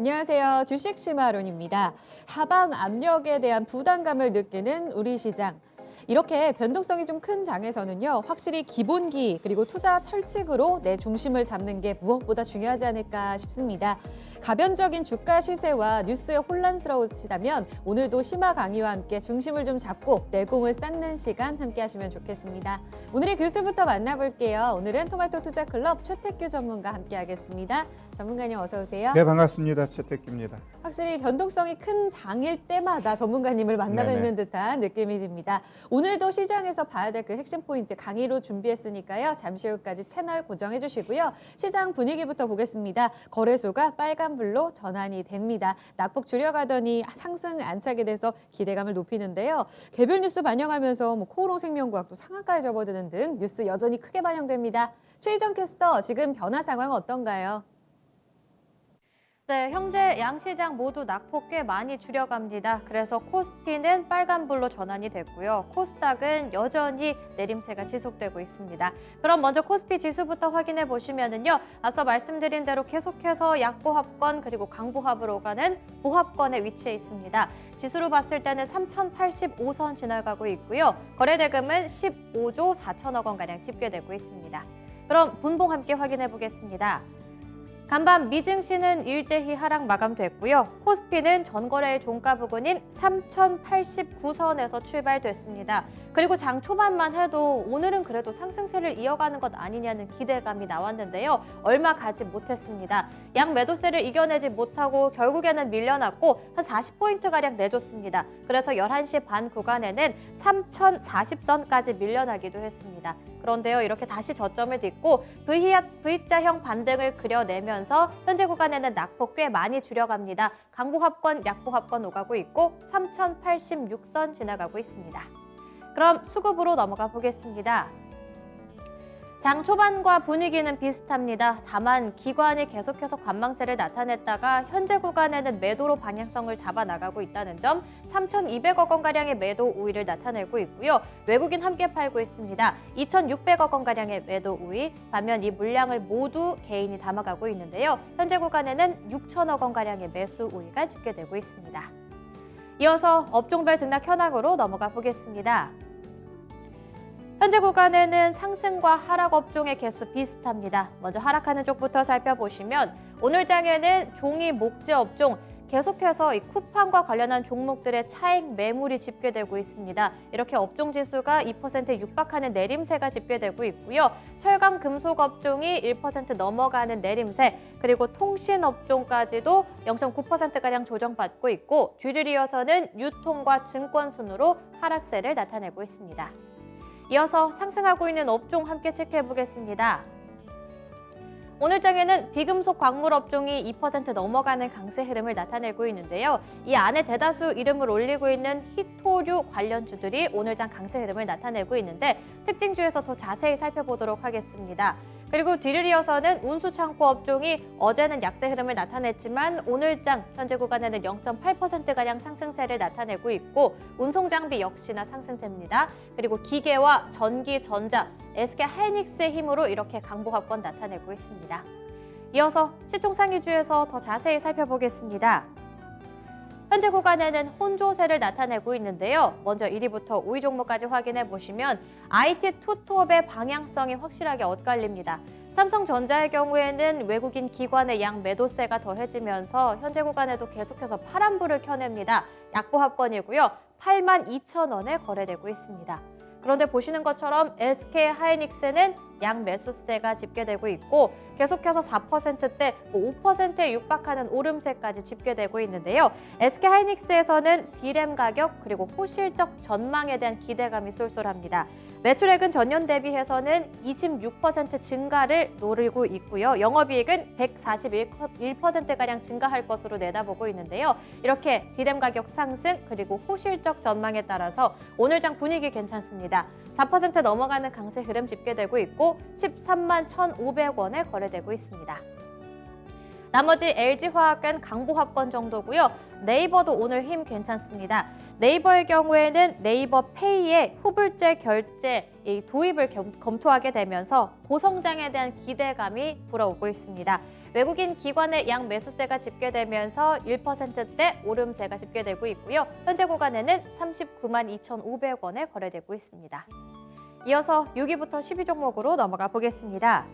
안녕하세요. 주식 심화론입니다. 하방 압력에 대한 부담감을 느끼는 우리 시장. 이렇게 변동성이 좀 큰 장에서는요, 확실히 기본기 그리고 투자 철칙으로 내 중심을 잡는 게 무엇보다 중요하지 않을까 싶습니다. 가변적인 주가 시세와 뉴스에 혼란스러우시다면 오늘도 심화 강의와 함께 중심을 좀 잡고 내공을 쌓는 시간 함께 하시면 좋겠습니다. 오늘의 교수부터 만나볼게요. 오늘은 토마토 투자 클럽 최태규 전문가 함께 하겠습니다. 전문가님 어서 오세요. 네, 반갑습니다. 최태규입니다. 확실히 변동성이 큰 장일 때마다 전문가님을 만나뵙는 듯한 느낌이 듭니다. 오늘도 시장에서 봐야 될 그 핵심 포인트 강의로 준비했으니까요. 잠시 후까지 채널 고정해 주시고요. 시장 분위기부터 보겠습니다. 거래소가 빨간불로 전환이 됩니다. 낙폭 줄여가더니 상승 안착이 돼서 기대감을 높이는데요. 개별 뉴스 반영하면서 코오롱생명과학도 상한가에 접어드는 등 뉴스 여전히 크게 반영됩니다. 최희정 캐스터, 지금 변화 상황 어떤가요? 네, 현재 양시장 모두 낙폭 꽤 많이 줄여갑니다. 그래서 코스피는 빨간불로 전환이 됐고요. 코스닥은 여전히 내림세가 지속되고 있습니다. 그럼 먼저 코스피 지수부터 확인해 보시면은요. 앞서 말씀드린 대로 계속해서 약보합권 그리고 강보합으로 가는 보합권에 위치해 있습니다. 지수로 봤을 때는 3085선 지나가고 있고요. 거래대금은 15조 4천억 원가량 집계되고 있습니다. 그럼 분봉 함께 확인해 보겠습니다. 간밤 미증시는 일제히 하락 마감됐고요. 코스피는 전거래일 종가 부근인 3089선에서 출발됐습니다. 그리고 장 초반만 해도 오늘은 그래도 상승세를 이어가는 것 아니냐는 기대감이 나왔는데요. 얼마 가지 못했습니다. 양 매도세를 이겨내지 못하고 결국에는 밀려났고 한 40포인트가량 내줬습니다. 그래서 11시 반 구간에는 3040선까지 밀려나기도 했습니다. 그런데요, 이렇게 다시 저점을 딛고 V자형 반등을 그려내면서 현재 구간에는 낙폭 꽤 많이 줄여갑니다. 강보합권, 약보합권 오가고 있고 3086선 지나가고 있습니다. 그럼 수급으로 넘어가 보겠습니다. 장 초반과 분위기는 비슷합니다. 다만 기관이 계속해서 관망세를 나타냈다가 현재 구간에는 매도로 방향성을 잡아나가고 있다는 점, 3,200억 원가량의 매도 우위를 나타내고 있고요. 외국인 함께 팔고 있습니다. 2,600억 원가량의 매도 우위, 반면 이 물량을 모두 개인이 담아가고 있는데요. 현재 구간에는 6천억 원가량의 매수 우위가 집계되고 있습니다. 이어서 업종별 등락 현황으로 넘어가 보겠습니다. 현재 구간에는 상승과 하락 업종의 개수 비슷합니다. 먼저 하락하는 쪽부터 살펴보시면 오늘 장에는 종이 목재 업종 계속해서 이 쿠팡과 관련한 종목들의 차익 매물이 집계되고 있습니다. 이렇게 업종 지수가 2% 육박하는 내림세가 집계되고 있고요. 철강 금속 업종이 1% 넘어가는 내림세, 그리고 통신 업종까지도 0.9%가량 조정받고 있고 뒤를 이어서는 유통과 증권 순으로 하락세를 나타내고 있습니다. 이어서 상승하고 있는 업종 함께 체크해 보겠습니다. 오늘 장에는 비금속 광물 업종이 2% 넘어가는 강세 흐름을 나타내고 있는데요. 이 안에 대다수 이름을 올리고 있는 희토류 관련주들이 오늘 장 강세 흐름을 나타내고 있는데 특징주에서 더 자세히 살펴보도록 하겠습니다. 그리고 뒤를 이어서는 운수창고 업종이 어제는 약세 흐름을 나타냈지만 오늘 장 현재 구간에는 0.8%가량 상승세를 나타내고 있고 운송장비 역시나 상승세입니다. 그리고 기계와 전기, 전자, SK 하이닉스의 힘으로 이렇게 강보합권 나타내고 있습니다. 이어서 시총 상위주에서 더 자세히 살펴보겠습니다. 현재 구간에는 혼조세를 나타내고 있는데요. 먼저 1위부터 5위 종목까지 확인해 보시면 IT 투톱의 방향성이 확실하게 엇갈립니다. 삼성전자의 경우에는 외국인 기관의 양 매도세가 더해지면서 현재 구간에도 계속해서 파란불을 켜냅니다. 약보합권이고요. 82,000원에 거래되고 있습니다. 그런데 보시는 것처럼 SK 하이닉스는 양 매수세가 집계되고 있고 계속해서 4%대 5%에 육박하는 오름세까지 집계되고 있는데요. SK 하이닉스에서는 D램 가격 그리고 호실적 전망에 대한 기대감이 쏠쏠합니다. 매출액은 전년 대비해서는 26% 증가를 노리고 있고요. 영업이익은 141%가량 증가할 것으로 내다보고 있는데요. 이렇게 D램 가격 상승 그리고 호실적 전망에 따라서 오늘 장 분위기 괜찮습니다. 4% 넘어가는 강세 흐름 집계되고 있고 13만 1,500원에 거래되고 있습니다. 나머지 LG화학은 강보합권 정도고요. 네이버도 오늘 힘 괜찮습니다. 네이버의 경우에는 네이버 페이의 후불제 결제 도입을 검토하게 되면서 고성장에 대한 기대감이 불어오고 있습니다. 외국인 기관의 양 매수세가 집계되면서 1%대 오름세가 집계되고 있고요. 현재 구간에는 39만 2,500원에 거래되고 있습니다. 이어서 6위부터 10위 종목으로 넘어가 보겠습니다.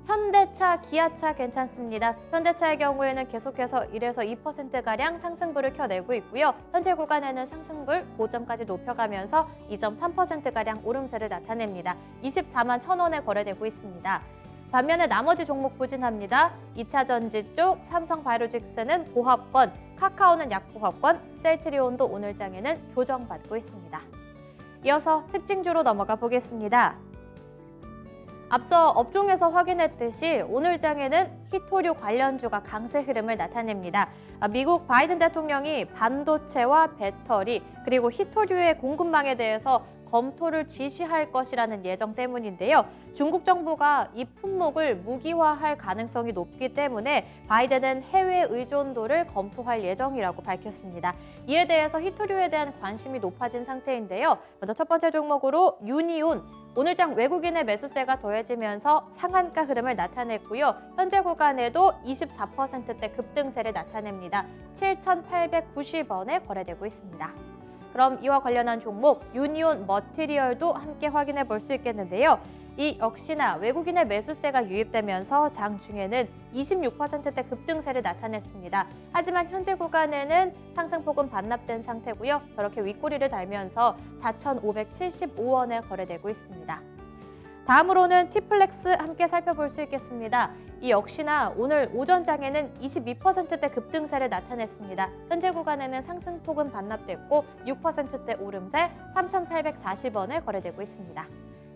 현대차, 기아차 괜찮습니다. 현대차의 경우에는 계속해서 1에서 2%가량 상승불을 켜내고 있고요. 현재 구간에는 상승불 고점까지 높여가면서 2.3%가량 오름세를 나타냅니다. 24만 1,000원에 거래되고 있습니다. 반면에 나머지 종목 부진합니다. 2차전지 쪽 삼성바이오로직스는 보합권, 카카오는 약보합권, 셀트리온도 오늘 장에는 조정받고 있습니다. 이어서 특징주로 넘어가 보겠습니다. 앞서 업종에서 확인했듯이 오늘 장에는 히토류 관련주가 강세 흐름을 나타냅니다. 미국 바이든 대통령이 반도체와 배터리 그리고 히토류의 공급망에 대해서 검토를 지시할 것이라는 예정 때문인데요. 중국 정부가 이 품목을 무기화할 가능성이 높기 때문에 바이든은 해외 의존도를 검토할 예정이라고 밝혔습니다. 이에 대해서 히토류에 대한 관심이 높아진 상태인데요. 먼저 첫 번째 종목으로 유니온. 오늘 장 외국인의 매수세가 더해지면서 상한가 흐름을 나타냈고요. 현재 구간에도 24%대 급등세를 나타냅니다. 7,890원에 거래되고 있습니다. 그럼 이와 관련한 종목 유니온 머티리얼도 함께 확인해 볼 수 있겠는데요. 이 역시나 외국인의 매수세가 유입되면서 장중에는 26%대 급등세를 나타냈습니다. 하지만 현재 구간에는 상승폭은 반납된 상태고요. 저렇게 윗꼬리를 달면서 4,575원에 거래되고 있습니다. 다음으로는 티플렉스 함께 살펴볼 수 있겠습니다. 이 역시나 오늘 오전장에는 22%대 급등세를 나타냈습니다. 현재 구간에는 상승폭은 반납됐고 6%대 오름세 3,840원에 거래되고 있습니다.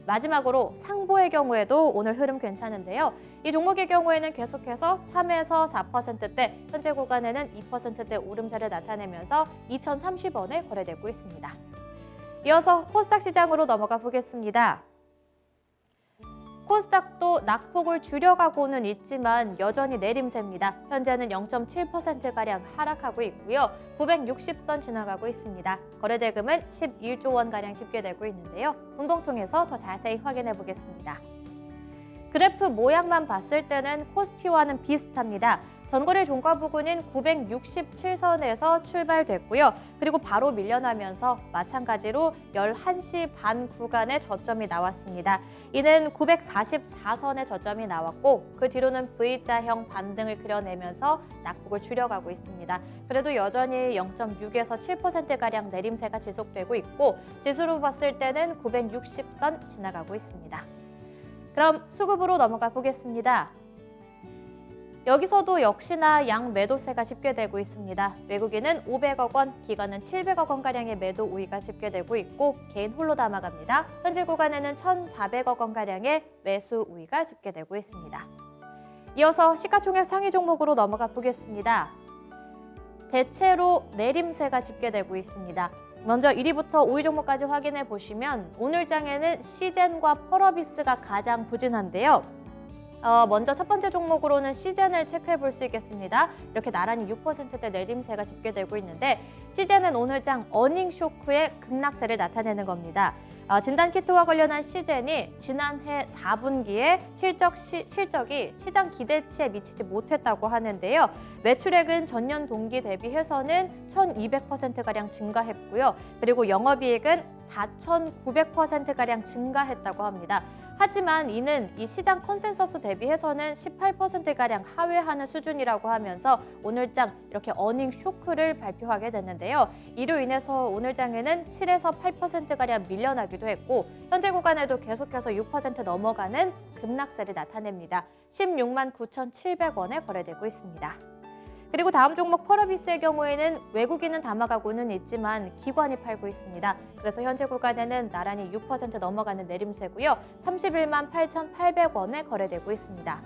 마지막으로 상보의 경우에도 오늘 흐름 괜찮은데요. 이 종목의 경우에는 계속해서 3에서 4%대, 현재 구간에는 2%대 오름세를 나타내면서 2,030원에 거래되고 있습니다. 이어서 코스닥 시장으로 넘어가 보겠습니다. 코스닥도 낙폭을 줄여가고는 있지만 여전히 내림세입니다. 현재는 0.7%가량 하락하고 있고요. 960선 지나가고 있습니다. 거래대금은 11조 원가량 집계되고 있는데요. 운봉통에서 더 자세히 확인해 보겠습니다. 그래프 모양만 봤을 때는 코스피와는 비슷합니다. 전거래 종가 부근인 967선에서 출발됐고요. 그리고 바로 밀려나면서 마찬가지로 11시 반 구간에 저점이 나왔습니다. 이는 944선에 저점이 나왔고 그 뒤로는 V자형 반등을 그려내면서 낙폭을 줄여가고 있습니다. 그래도 여전히 0.6에서 7%가량 내림세가 지속되고 있고 지수로 봤을 때는 960선 지나가고 있습니다. 그럼 수급으로 넘어가 보겠습니다. 여기서도 역시나 양 매도세가 집계되고 있습니다. 외국인은 500억 원, 기관은 700억 원가량의 매도 우위가 집계되고 있고 개인 홀로 담아갑니다. 현재 구간에는 1,400억 원가량의 매수 우위가 집계되고 있습니다. 이어서 시가총액 상위 종목으로 넘어가 보겠습니다. 대체로 내림세가 집계되고 있습니다. 먼저 1위부터 5위 종목까지 확인해 보시면 오늘 장에는 시젠과 펄어비스가 가장 부진한데요. 먼저 첫 번째 종목으로는 시젠을 체크해 볼 수 있겠습니다. 이렇게 나란히 6%대 내림세가 집계되고 있는데 시젠은 오늘 장 어닝 쇼크의 급락세를 나타내는 겁니다. 진단키트와 관련한 시젠이 지난해 4분기에 실적이 시장 기대치에 미치지 못했다고 하는데요. 매출액은 전년 동기 대비해서는 1,200%가량 증가했고요. 그리고 영업이익은 4,900%가량 증가했다고 합니다. 하지만 이는 이 시장 컨센서스 대비해서는 18%가량 하회하는 수준이라고 하면서 오늘장 이렇게 어닝 쇼크를 발표하게 됐는데요. 이로 인해서 오늘장에는 7에서 8%가량 밀려나기도 했고 현재 구간에도 계속해서 6% 넘어가는 급락세를 나타냅니다. 16만 9,700원에 거래되고 있습니다. 그리고 다음 종목 펄어비스의 경우에는 외국인은 담아가고는 있지만 기관이 팔고 있습니다. 그래서 현재 구간에는 나란히 6% 넘어가는 내림세고요. 31만 8,800원에 거래되고 있습니다.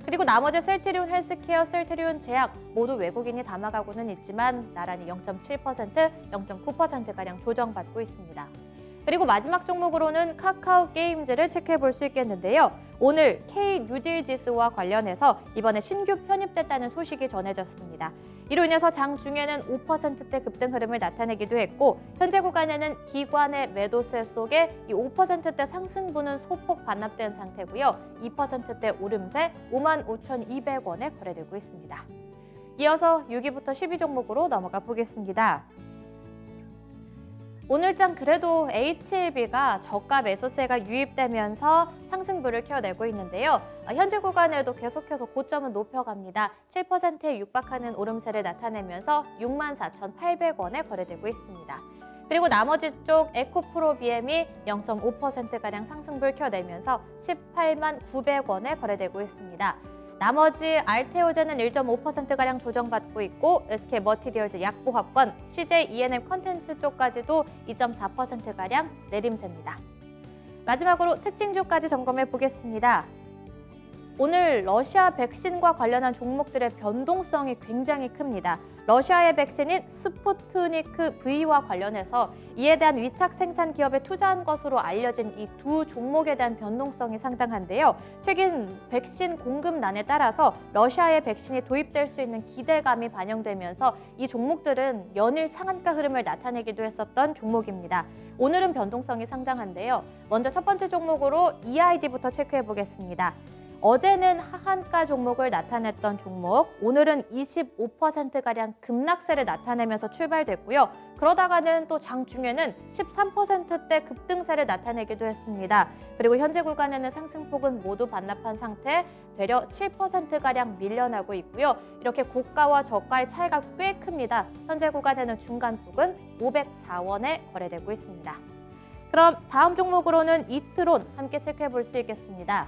그리고 나머지 셀트리온 헬스케어, 셀트리온 제약 모두 외국인이 담아가고는 있지만 나란히 0.7%, 0.9%가량 조정받고 있습니다. 그리고 마지막 종목으로는 카카오 게임즈를 체크해 볼 수 있겠는데요. 오늘 K 뉴딜 지수와 관련해서 이번에 신규 편입됐다는 소식이 전해졌습니다. 이로 인해서 장중에는 5%대 급등 흐름을 나타내기도 했고 현재 구간에는 기관의 매도세 속에 이 5%대 상승분은 소폭 반납된 상태고요. 2%대 오름세 55,200원에 거래되고 있습니다. 이어서 6위부터 10위 종목으로 넘어가 보겠습니다. 오늘장 그래도 HLB가 저가 매수세가 유입되면서 상승부를 켜내고 있는데요. 현재 구간에도 계속해서 고점은 높여갑니다. 7%에 육박하는 오름세를 나타내면서 64,800원에 거래되고 있습니다. 그리고 나머지 쪽 에코프로비엠이 0.5%가량 상승부를 켜내면서 189,900원에 거래되고 있습니다. 나머지 알테오제는 1.5%가량 조정받고 있고 SK머티리얼즈 약보합권, CJ E&M 컨텐츠 쪽까지도 2.4%가량 내림세입니다. 마지막으로 특징주까지 점검해 보겠습니다. 오늘 러시아 백신과 관련한 종목들의 변동성이 굉장히 큽니다. 러시아의 백신인 스푸트니크 V와 관련해서 이에 대한 위탁 생산 기업에 투자한 것으로 알려진 이 두 종목에 대한 변동성이 상당한데요. 최근 백신 공급난에 따라서 러시아의 백신이 도입될 수 있는 기대감이 반영되면서 이 종목들은 연일 상한가 흐름을 나타내기도 했었던 종목입니다. 오늘은 변동성이 상당한데요. 먼저 첫 번째 종목으로 EID부터 체크해 보겠습니다. 어제는 하한가 종목을 나타냈던 종목, 오늘은 25%가량 급락세를 나타내면서 출발됐고요. 그러다가는 또 장중에는 13%대 급등세를 나타내기도 했습니다. 그리고 현재 구간에는 상승폭은 모두 반납한 상태, 되려 7%가량 밀려나고 있고요. 이렇게 고가와 저가의 차이가 꽤 큽니다. 현재 구간에는 중간폭은 504원에 거래되고 있습니다. 그럼 다음 종목으로는 이트론 함께 체크해 볼 수 있겠습니다.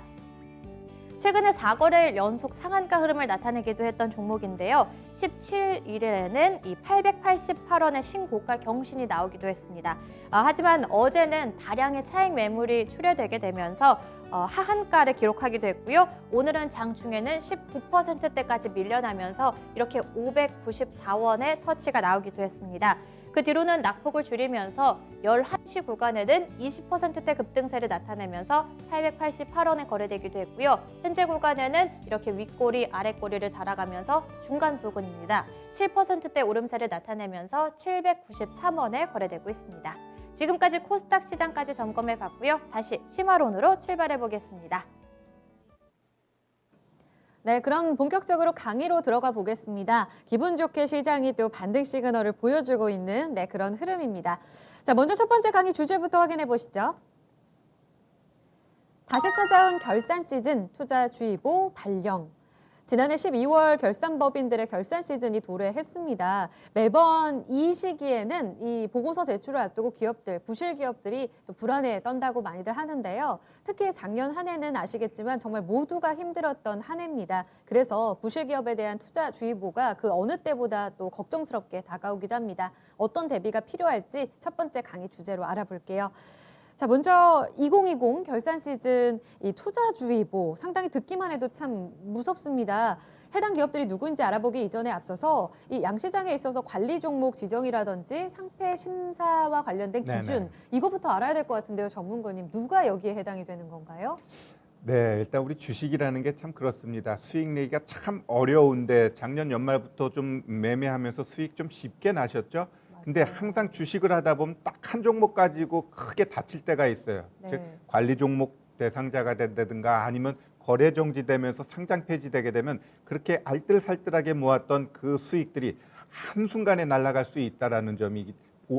최근에 4거래일 연속 상한가 흐름을 나타내기도 했던 종목인데요. 17일에는 이 888원의 신고가 경신이 나오기도 했습니다. 하지만 어제는 다량의 차익 매물이 출회되게 되면서 하한가를 기록하기도 했고요. 오늘은 장중에는 19%대까지 밀려나면서 이렇게 594원의 터치가 나오기도 했습니다. 그 뒤로는 낙폭을 줄이면서 11시 구간에는 20%대 급등세를 나타내면서 888원에 거래되기도 했고요. 현재 구간에는 이렇게 윗꼬리, 아랫꼬리를 달아가면서 중간 부근입니다. 7%대 오름세를 나타내면서 793원에 거래되고 있습니다. 지금까지 코스닥 시장까지 점검해 봤고요. 다시 심화론으로 출발해 보겠습니다. 네, 그럼 본격적으로 강의로 들어가 보겠습니다. 기분 좋게 시장이 또 반등 시그널을 보여주고 있는 그런 흐름입니다. 자, 먼저 첫 번째 강의 주제부터 확인해 보시죠. 다시 찾아온 결산 시즌 투자주의보 발령. 지난해 12월 결산법인들의 결산 시즌이 도래했습니다. 매번 이 시기에는 이 보고서 제출을 앞두고 기업들, 부실 기업들이 또 불안에 떤다고 많이들 하는데요. 특히 작년 한 해는 아시겠지만 정말 모두가 힘들었던 한 해입니다. 그래서 부실 기업에 대한 투자주의보가 그 어느 때보다 또 걱정스럽게 다가오기도 합니다. 어떤 대비가 필요할지 첫 번째 강의 주제로 알아볼게요. 자, 먼저 2020 결산 시즌 이 투자주의보 상당히 듣기만 해도 참 무섭습니다. 해당 기업들이 누구인지 알아보기 이전에 앞서서 이 양시장에 있어서 관리 종목 지정이라든지 상패 심사와 관련된 기준 이거부터 알아야 될 것 같은데요, 전문가님. 누가 여기에 해당이 되는 건가요? 네, 일단 우리 주식이라는 게 참 그렇습니다. 수익 내기가 참 어려운데 작년 연말부터 좀 매매하면서 수익 좀 쉽게 나셨죠? 근데 항상 주식을 하다 보면 딱 한 종목 가지고 크게 다칠 때가 있어요. 즉 관리 종목 대상자가 된다든가 아니면 거래 정지되면서 상장 폐지되게 되면 그렇게 알뜰살뜰하게 모았던 그 수익들이 한순간에 날아갈 수 있다는 점이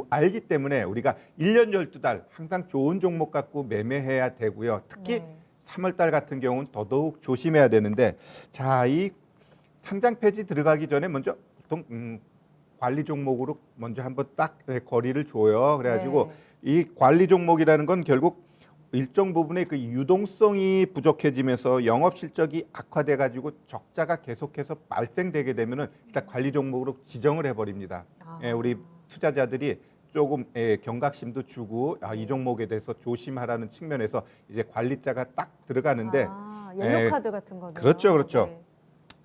알기 때문에 우리가 1년 12달 항상 좋은 종목 갖고 매매해야 되고요. 특히 3월 달 같은 경우는 더더욱 조심해야 되는데, 자, 이 상장 폐지 들어가기 전에 먼저 보통 관리 종목으로 먼저 한번 딱 거리를 줘요. 그래가지고 이 관리 종목이라는 건 결국 일정 부분의 그 유동성이 부족해지면서 영업 실적이 악화돼가지고 적자가 계속해서 발생되게 되면은 일단 관리 종목으로 지정을 해버립니다. 우리 투자자들이 조금 경각심도 주고 이 종목에 대해서 조심하라는 측면에서 이제 관리자가 딱 들어가는데 옐로 카드 같은 거네요. 그렇죠, 그렇죠. 네.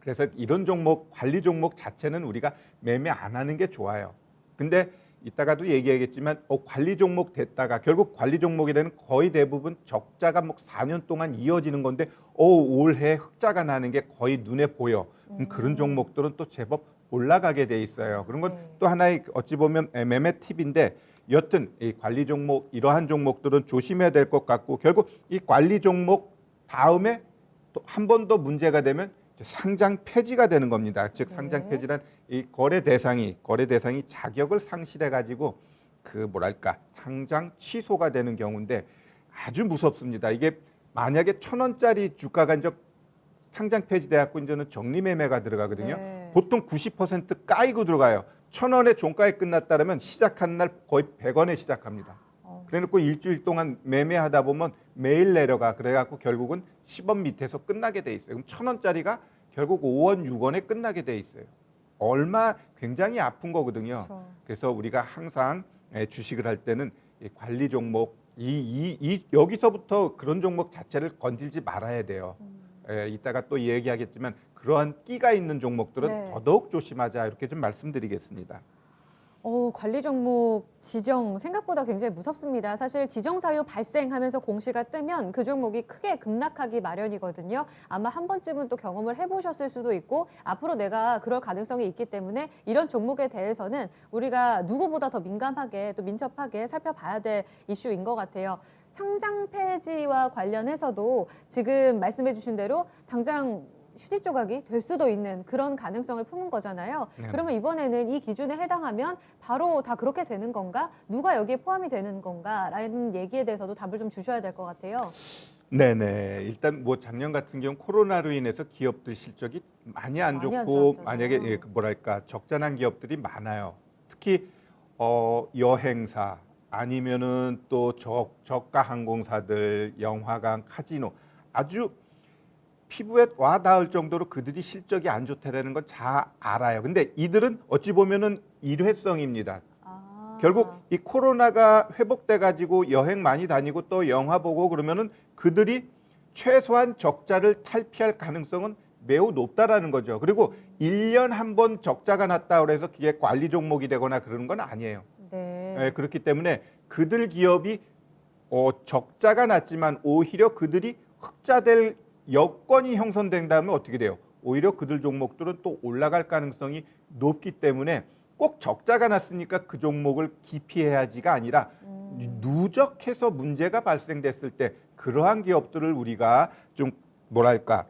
그래서 이런 종목, 관리 종목 자체는 우리가 매매 안 하는 게 좋아요. 근데 이따가도 얘기하겠지만 관리 종목 됐다가 결국 관리 종목이라는 거의 대부분 적자가 뭐 4년 동안 이어지는 건데 올해 흑자가 나는 게 거의 눈에 보여. 그런 종목들은 또 제법 올라가게 돼 있어요. 그런 건 또 하나의 어찌 보면 매매 팁인데 여튼 이 관리 종목 이러한 종목들은 조심해야 될 것 같고 결국 이 관리 종목 다음에 또 한 번 더 문제가 되면 상장 폐지가 되는 겁니다. 즉 상장 폐지란 이 거래 대상이 자격을 상실해 가지고 그 뭐랄까 상장 취소가 되는 경우인데 아주 무섭습니다. 이게 만약에 1,000원짜리 주가가 이제 상장 폐지돼 갖고 이제는 정리 매매가 들어가거든요. 네. 보통 90% 까이고 들어가요. 1,000원에 종가에 끝났다면 시작하는 날 거의 100원에 시작합니다. 그래놓고 일주일 동안 매매하다 보면 매일 내려가. 그래갖고 결국은 10원 밑에서 끝나게 돼 있어요. 그럼 1,000원짜리가 결국 5원, 6원에 끝나게 돼 있어요. 얼마 굉장히 아픈 거거든요. 그렇죠. 그래서 우리가 항상 주식을 할 때는 이 관리 종목 여기서부터 그런 종목 자체를 건들지 말아야 돼요. 이따가 또 얘기하겠지만 그러한 끼가 있는 종목들은 네. 더더욱 조심하자 이렇게 좀 말씀드리겠습니다. 관리 종목 지정 생각보다 굉장히 무섭습니다. 사실 지정 사유 발생하면서 공시가 뜨면 그 종목이 크게 급락하기 마련이거든요. 아마 한 번쯤은 또 경험을 해보셨을 수도 있고 앞으로 내가 그럴 가능성이 있기 때문에 이런 종목에 대해서는 우리가 누구보다 더 민감하게 또 민첩하게 살펴봐야 될 이슈인 것 같아요. 상장 폐지와 관련해서도 지금 말씀해 주신 대로 당장 휴지 조각이 될 수도 있는 그런 가능성을 품은 거잖아요. 네. 그러면 이번에는 이 기준에 해당하면 바로 다 그렇게 되는 건가? 누가 여기에 포함이 되는 건가? 라는 얘기에 대해서도 답을 좀 주셔야 될 것 같아요. 네네. 일단 뭐 작년 같은 경우 코로나로 인해서 기업들 실적이 많이 안 많이 안 좋고 좋았잖아요. 만약에 그 뭐랄까 적자난 기업들이 많아요. 특히 여행사 아니면은 또 저가 항공사들, 영화관, 카지노 아주 피부에 와 닿을 정도로 그들이 실적이 안 좋다라는 건 잘 알아요. 근데 이들은 어찌 보면은 일회성입니다. 결국 이 코로나가 회복돼 가지고 여행 많이 다니고 또 영화 보고 그러면은 그들이 최소한 적자를 탈피할 가능성은 매우 높다라는 거죠. 그리고 1년 한 번 적자가 났다 그래서 그게 관리 종목이 되거나 그러는 건 아니에요. 네. 그렇기 때문에 그들 기업이 적자가 났지만 오히려 그들이 흑자될 여건이 형성된다면 어떻게 돼요? 오히려 그들 종목들은 또 올라갈 가능성이 높기 때문에 꼭 적자가 났으니까 그 종목을 기피해야지가 아니라 누적해서 문제가 발생됐을 때 그러한 기업들을 우리가 좀 뭐랄까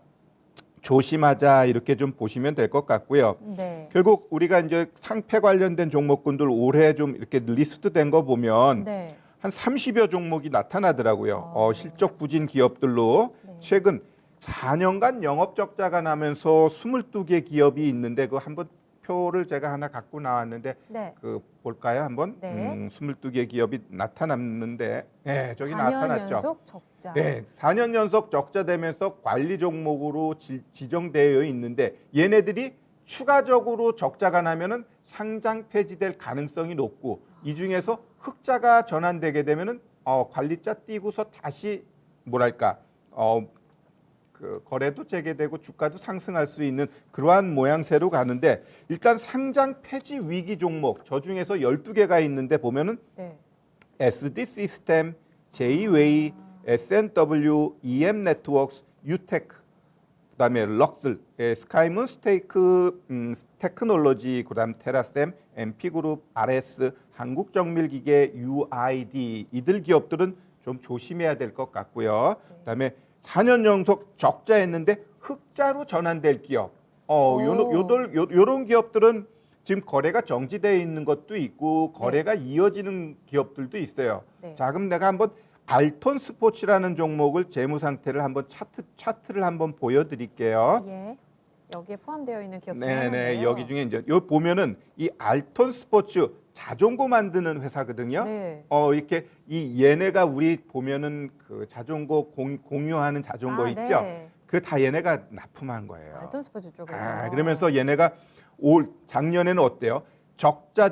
조심하자 이렇게 좀 보시면 될 것 같고요. 네. 결국 우리가 이제 상패 관련된 종목군들 올해 좀 이렇게 리스트된 거 보면 네. 한 30여 종목이 나타나더라고요. 실적 부진 기업들로 네. 최근 4년간 영업 적자가 나면서 22개 기업이 있는데 그 한번 표를 제가 하나 갖고 나왔는데 네. 그 볼까요 한번? 네. 22개 기업이 나타났는데 네, 저기 4년 나타났죠. 연속 적자. 네, 4년 연속 적자되면서 관리 종목으로 지정되어 있는데 얘네들이 추가적으로 적자가 나면은 상장 폐지될 가능성이 높고 이 중에서 흑자가 전환되게 되면은 관리자 띄고서 다시 뭐랄까 그 거래도 재개되고 주가도 상승할 수 있는 그러한 모양새로 가는데 일단 상장 폐지 위기 종목 저 중에서 12개가 있는데 보면은 네. SD 시스템, J-웨이, SNW, EM 네트워크스, 유테크, 그다음에 럭슬, 스카이문 스테이크 테크놀로지, 그다음 테라셈, MP그룹, RS, 한국정밀기계, UID 이들 기업들은 좀 조심해야 될 것 같고요. 그다음에 4년 연속 적자했는데 흑자로 전환될 기업. 요런 기업들은 지금 거래가 정지되어 있는 것도 있고 거래가 이어지는 기업들도 있어요. 네. 자, 그럼 내가 한번 알톤 스포츠라는 종목을 재무 상태를 한번 차트를 한번 보여드릴게요. 예. 여기에 포함되어 있는 기업 중에 네네 하나인데요. 여기 중에 이제 요 보면은 이 알톤 스포츠 자전거 만드는 회사거든요. 네. 이렇게 이 얘네가 우리 보면은 그 자전거 공유하는 자전거 있죠. 네. 그 다 얘네가 납품한 거예요. 알톤 스포츠 쪽에서. 그러면서 얘네가 작년에는 어때요? 적자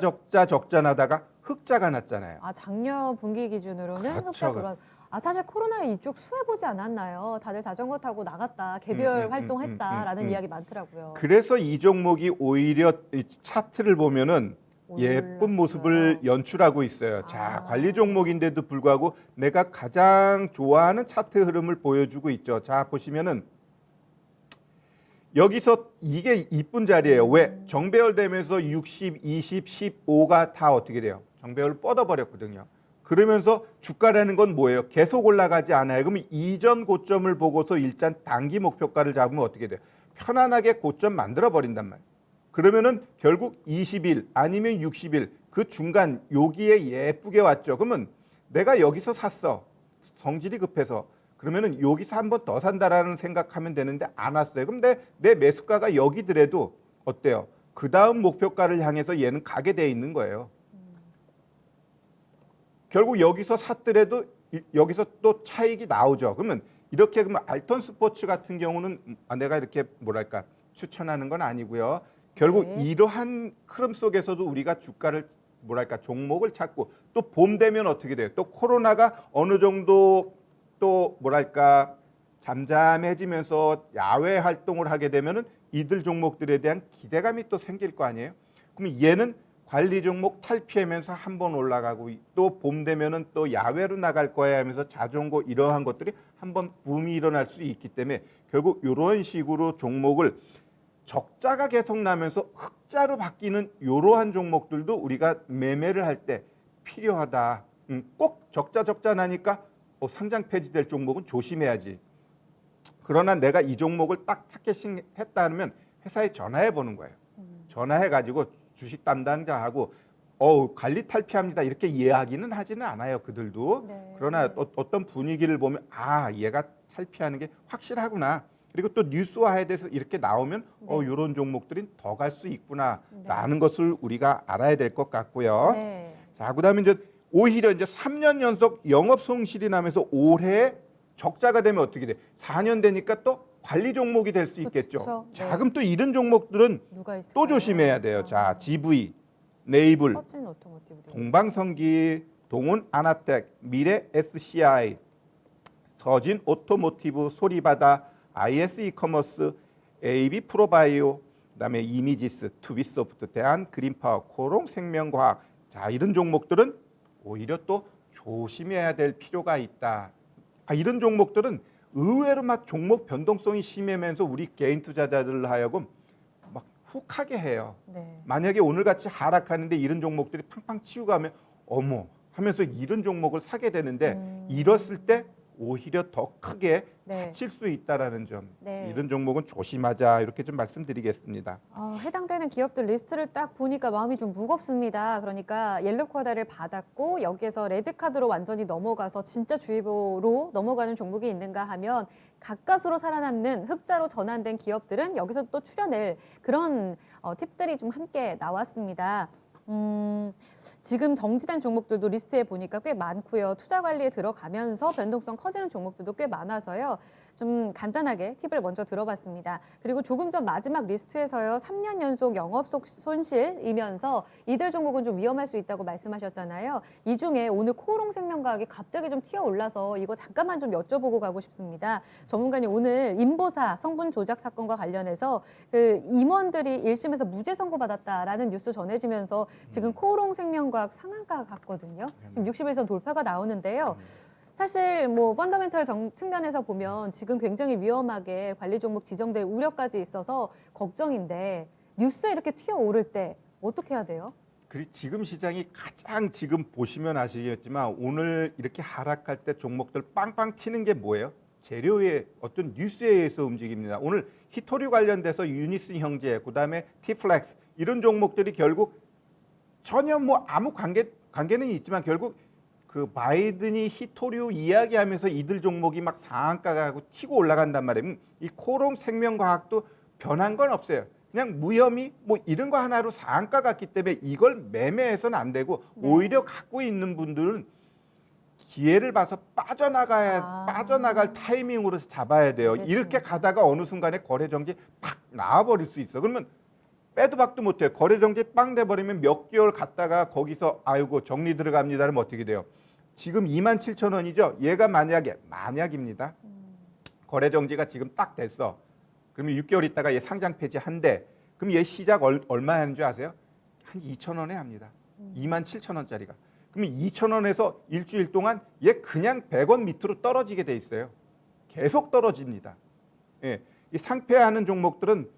나다가 흑자가 났잖아요. 작년 분기 기준으로는 그렇죠. 흑자 돌아. 사실 코로나에 이쪽 수혜 보지 않았나요? 다들 자전거 타고 나갔다, 개별 활동했다라는 이야기 많더라고요. 그래서 이 종목이 오히려 이 차트를 보면은 예쁜 올랐어요. 모습을 연출하고 있어요. 자, 아. 관리 종목인데도 불구하고 내가 가장 좋아하는 차트 흐름을 보여주고 있죠. 자, 보시면은 여기서 이게 이쁜 자리예요. 왜? 정배열되면서 60, 20, 15가 다 어떻게 돼요? 정배열을 뻗어버렸거든요. 그러면서 주가라는 건 뭐예요? 계속 올라가지 않아요. 그러면 이전 고점을 보고서 일단 단기 목표가를 잡으면 어떻게 돼요? 편안하게 고점 만들어 버린단 말이에요. 그러면은 결국 20일 아니면 60일 그 중간 여기에 예쁘게 왔죠. 그러면 내가 여기서 샀어. 성질이 급해서. 그러면은 여기서 한 번 더 산다라는 생각하면 되는데 안 왔어요. 그럼 내 매수가가 여기더라도 어때요? 그 다음 목표가를 향해서 얘는 가게 돼 있는 거예요. 결국 여기서 샀더라도 여기서 또 차익이 나오죠. 그러면 이렇게 그러면 알턴 스포츠 같은 경우는 내가 이렇게 뭐랄까 추천하는 건 아니고요. 결국 네. 이러한 흐름 속에서도 우리가 주가를 뭐랄까 종목을 찾고 또 봄 되면 어떻게 돼요? 또 코로나가 어느 정도 또 뭐랄까 잠잠해지면서 야외 활동을 하게 되면은 이들 종목들에 대한 기대감이 또 생길 거 아니에요? 그럼 얘는 관리 종목 탈피하면서 한 번 올라가고 또 봄 되면은 또 야외로 나갈 거야 하면서 자전거 이러한 것들이 한번 붐이 일어날 수 있기 때문에 결국 이런 식으로 종목을 적자가 계속 나면서 흑자로 바뀌는 이러한 종목들도 우리가 매매를 할 때 필요하다. 꼭 적자 나니까 상장 폐지될 종목은 조심해야지. 그러나 내가 이 종목을 딱 타겟팅했다 하면 회사에 전화해 보는 거예요. 전화해 가지고 주식 담당자하고 관리 탈피합니다 이렇게 이야기는 하지는 않아요. 그들도. 네. 그러나 어떤 분위기를 보면 얘가 탈피하는 게 확실하구나. 그리고 또 뉴스화에 대해서 이렇게 나오면 네. 이런 종목들은 더 갈 수 있구나라는 네. 것을 우리가 알아야 될 것 같고요. 네. 자, 그다음에 이제 오히려 이제 3년 연속 영업 손실이 나면서 올해 적자가 되면 어떻게 돼? 4년 되니까 또 관리 종목이 될 수 있겠죠. 그쵸. 자, 네. 그럼 또 이런 종목들은 누가 있을까요? 또 조심해야 돼요. 자, GV, 네이블, 서진 오토모티브. 동방성기, 동훈 아나텍, 미래 SCI, 서진 오토모티브, 소리바다, IS 이커머스, AB 프로바이오, 그다음에 이미지스, 투비소프트, 대한 그린파워, 코롱 생명과학. 자, 이런 종목들은 오히려 또 조심해야 될 필요가 있다. 이런 종목들은 의외로 막 종목 변동성이 심하면서 우리 개인 투자자들 하여금 막 훅하게 해요. 네. 만약에 오늘 같이 하락하는데 이런 종목들이 팡팡 치고 가면 어머 하면서 이런 종목을 사게 되는데 이랬을 때 오히려 더 크게 네. 다칠 수 있다라는 점. 네. 이런 종목은 조심하자 이렇게 좀 말씀드리겠습니다. 해당되는 기업들 리스트를 딱 보니까 마음이 좀 무겁습니다. 그러니까 옐로 카드를 받았고 여기에서 레드 카드로 완전히 넘어가서 진짜 주의보로 넘어가는 종목이 있는가 하면 가까스로 살아남는 흑자로 전환된 기업들은 여기서 또 추려낼 그런 팁들이 좀 함께 나왔습니다. 지금 정지된 종목들도 리스트에 보니까 꽤 많고요. 투자 관리에 들어가면서 변동성 커지는 종목들도 꽤 많아서요. 좀 간단하게 팁을 먼저 들어봤습니다. 그리고 조금 전 마지막 리스트에서요. 3년 연속 영업 손실이면서 이들 종목은 좀 위험할 수 있다고 말씀하셨잖아요. 이 중에 오늘 코오롱생명과학이 갑자기 좀 튀어 올라서 이거 잠깐만 좀 여쭤보고 가고 싶습니다. 전문가님 오늘 인보사 성분 조작 사건과 관련해서 그 임원들이 1심에서 무죄 선고받았다라는 뉴스 전해지면서 지금 코오롱생명과학 상한가 같거든요. 지금 60일선 돌파가 나오는데요. 사실 뭐 펀더멘털 측면에서 보면 지금 굉장히 위험하게 관리 종목 지정될 우려까지 있어서 걱정인데 뉴스에 이렇게 튀어오를 때 어떻게 해야 돼요? 지금 시장이 가장 지금 보시면 아시겠지만 오늘 이렇게 하락할 때 종목들 빵빵 튀는 게 뭐예요? 재료의 어떤 뉴스에 의해서 움직입니다. 오늘 히토류 관련돼서 유니슨 형제, 그다음에 티플렉스 이런 종목들이 결국 전혀 뭐 아무 관계는 있지만 결국 그 바이든이 히토류 이야기하면서 이들 종목이 막 상한가 가고 튀고 올라간단 말이에요. 이 코롱 생명과학도 변한 건 없어요. 그냥 무혐의 뭐 이런 거 하나로 상한가 갔기 때문에 이걸 매매해서는 안 되고 네. 오히려 갖고 있는 분들은 기회를 봐서 빠져나갈 타이밍으로 잡아야 돼요. 알겠습니다. 이렇게 가다가 어느 순간에 거래 정지 팍 나와버릴 수 있어. 그러면 빼도 박도 못해요. 거래 정지 빵 돼버리면 몇 개월 갔다가 거기서 아이고 정리 들어갑니다. 그러면 어떻게 돼요? 지금 27,000원이죠. 얘가 만약입니다. 거래 정지가 지금 딱 됐어. 그러면 6개월 있다가 얘 상장 폐지 한대. 그럼 얘 시작 얼마 하는 줄 아세요? 한 2,000원에 합니다. 27,000원짜리가. 그러면 2,000원에서 일주일 동안 얘 그냥 100원 밑으로 떨어지게 돼 있어요. 계속 떨어집니다. 예, 이 상폐하는 종목들은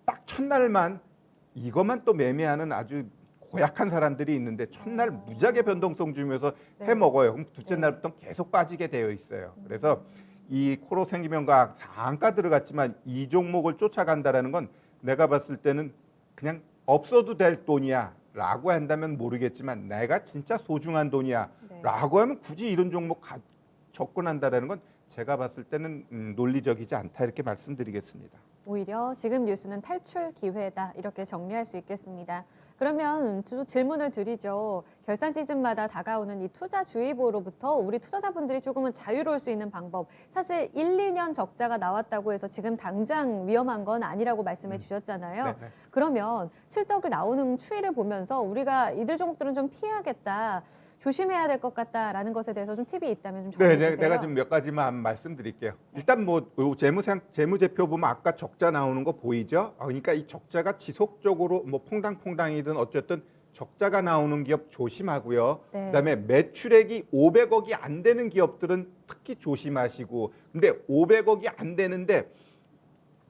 딱 첫날만 이것만 또 매매하는 아주 고약한 사람들이 있는데 첫날 무지하게 변동성 주면서 네. 해먹어요. 그럼 둘째 네. 날부터 계속 빠지게 되어 있어요. 그래서 이 코로 생기면과 잠깐 들어갔지만 이 종목을 쫓아간다라는 건 내가 봤을 때는 그냥 없어도 될 돈이야 라고 한다면 모르겠지만 내가 진짜 소중한 돈이야 네. 라고 하면 굳이 이런 종목 접근한다라는 건 제가 봤을 때는 논리적이지 않다 이렇게 말씀드리겠습니다. 오히려 지금 뉴스는 탈출 기회다 이렇게 정리할 수 있겠습니다. 그러면 또 질문을 드리죠. 결산 시즌마다 다가오는 이 투자 주의보로부터 우리 투자자분들이 조금은 자유로울 수 있는 방법. 사실 1, 2년 적자가 나왔다고 해서 지금 당장 위험한 건 아니라고 말씀해 주셨잖아요. 네, 네. 그러면 실적을 나오는 추이를 보면서 우리가 이들 종목들은 좀 피해야겠다. 조심해야 될 것 같다라는 것에 대해서 좀 팁이 있다면 좀 네, 전해주세요. 내가 좀 몇 가지만 말씀드릴게요. 일단 뭐 재무제표 보면 아까 적자 나오는 거 보이죠? 그러니까 이 적자가 지속적으로 뭐 퐁당퐁당이든 어쨌든 적자가 나오는 기업 조심하고요. 네. 그다음에 매출액이 500억이 안 되는 기업들은 특히 조심하시고. 근데 500억이 안 되는데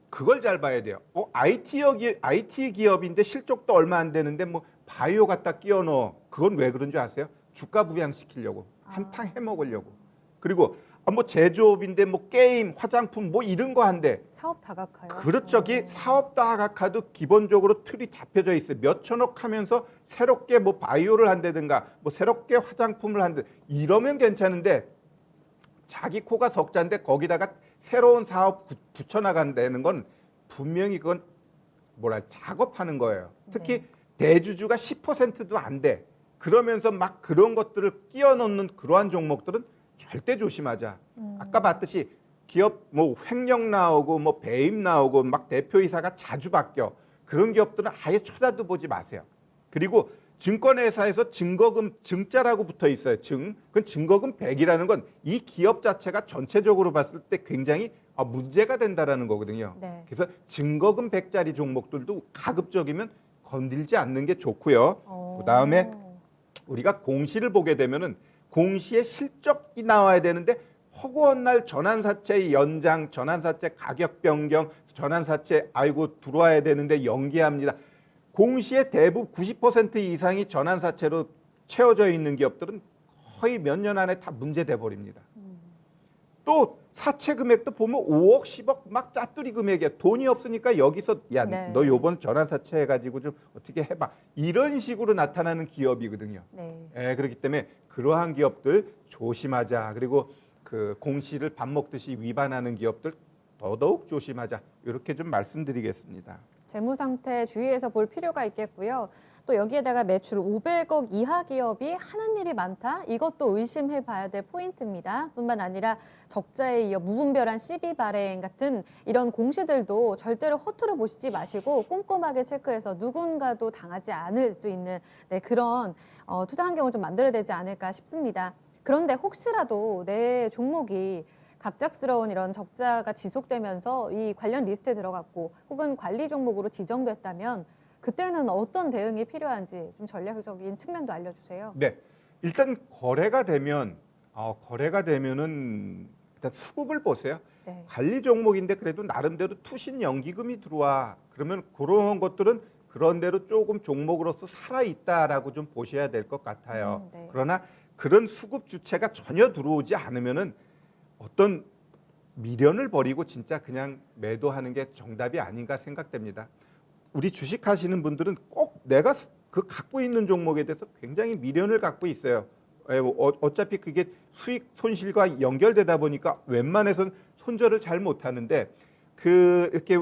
그걸 잘 봐야 돼요. IT 기업인데 실적도 얼마 안 되는데 뭐 바이오 갖다 끼워 넣어. 그건 왜 그런 줄 아세요? 주가 부양시키려고 한탕 해먹으려고. 그리고 뭐 제조업인데 뭐 게임, 화장품 뭐 이런 거 한대. 사업 다각화요. 그렇죠. 사업 다각화도 기본적으로 틀이 잡혀져 있어요. 몇 천억 하면서 새롭게 뭐 바이오를 한다든가 뭐 새롭게 화장품을 한다. 이러면 괜찮은데 자기 코가 석자인데 거기다가 새로운 사업 붙여나간다는 건 분명히 그건 작업하는 거예요. 특히 대주주가 10%도 안 돼. 그러면서 막 그런 것들을 끼워 넣는 그러한 종목들은 절대 조심하자. 아까 봤듯이 기업 뭐 횡령 나오고 뭐 배임 나오고 막 대표이사가 자주 바뀌어. 그런 기업들은 아예 쳐다도 보지 마세요. 그리고 증권회사에서 증거금 증자라고 붙어 있어요. 그건 증거금 100이라는 건 이 기업 자체가 전체적으로 봤을 때 굉장히 문제가 된다라는 거거든요. 네. 그래서 증거금 100짜리 종목들도 가급적이면 건들지 않는 게 좋고요. 그다음에 우리가 공시를 보게 되면은 공시에 실적이 나와야 되는데 허구한 날 전환사채 연장, 전환사채 가격 변경, 전환사채 들어와야 되는데 연기합니다. 공시에 대부분 90% 이상이 전환사채로 채워져 있는 기업들은 거의 몇 년 안에 다 문제돼 버립니다. 또 사채 금액도 보면 5억, 10억 막 짜투리 금액이야. 돈이 없으니까 여기서 야, 네. 너 요번 전환사채 해가지고 좀 어떻게 해봐. 이런 식으로 나타나는 기업이거든요. 네. 그렇기 때문에 그러한 기업들 조심하자. 그리고 그 공시를 밥 먹듯이 위반하는 기업들 더더욱 조심하자. 이렇게 좀 말씀드리겠습니다. 재무 상태 주의해서 볼 필요가 있겠고요. 또 여기에다가 매출 500억 이하 기업이 하는 일이 많다. 이것도 의심해 봐야 될 포인트입니다. 뿐만 아니라 적자에 이어 무분별한 시비 발행 같은 이런 공시들도 절대로 허투루 보시지 마시고 꼼꼼하게 체크해서 누군가도 당하지 않을 수 있는 그런 투자 환경을 좀 만들어야 되지 않을까 싶습니다. 그런데 혹시라도 내 종목이 갑작스러운 이런 적자가 지속되면서 이 관련 리스트에 들어갔고 혹은 관리 종목으로 지정됐다면 그때는 어떤 대응이 필요한지 좀 전략적인 측면도 알려주세요. 네, 일단 거래가 되면은 일단 수급을 보세요. 네. 관리 종목인데 그래도 나름대로 투신 연기금이 들어와. 그러면 그런 것들은 그런 대로 조금 종목으로서 살아있다라고 좀 보셔야 될 것 같아요. 네. 그러나 그런 수급 주체가 전혀 들어오지 않으면은 어떤 미련을 버리고 진짜 그냥 매도하는 게 정답이 아닌가 생각됩니다. 우리 주식 하시는 분들은 꼭 내가 그 갖고 있는 종목에 대해서 굉장히 미련을 갖고 있어요. 어차피 그게 수익 손실과 연결되다 보니까 웬만해선 손절을 잘 못하는데 이렇게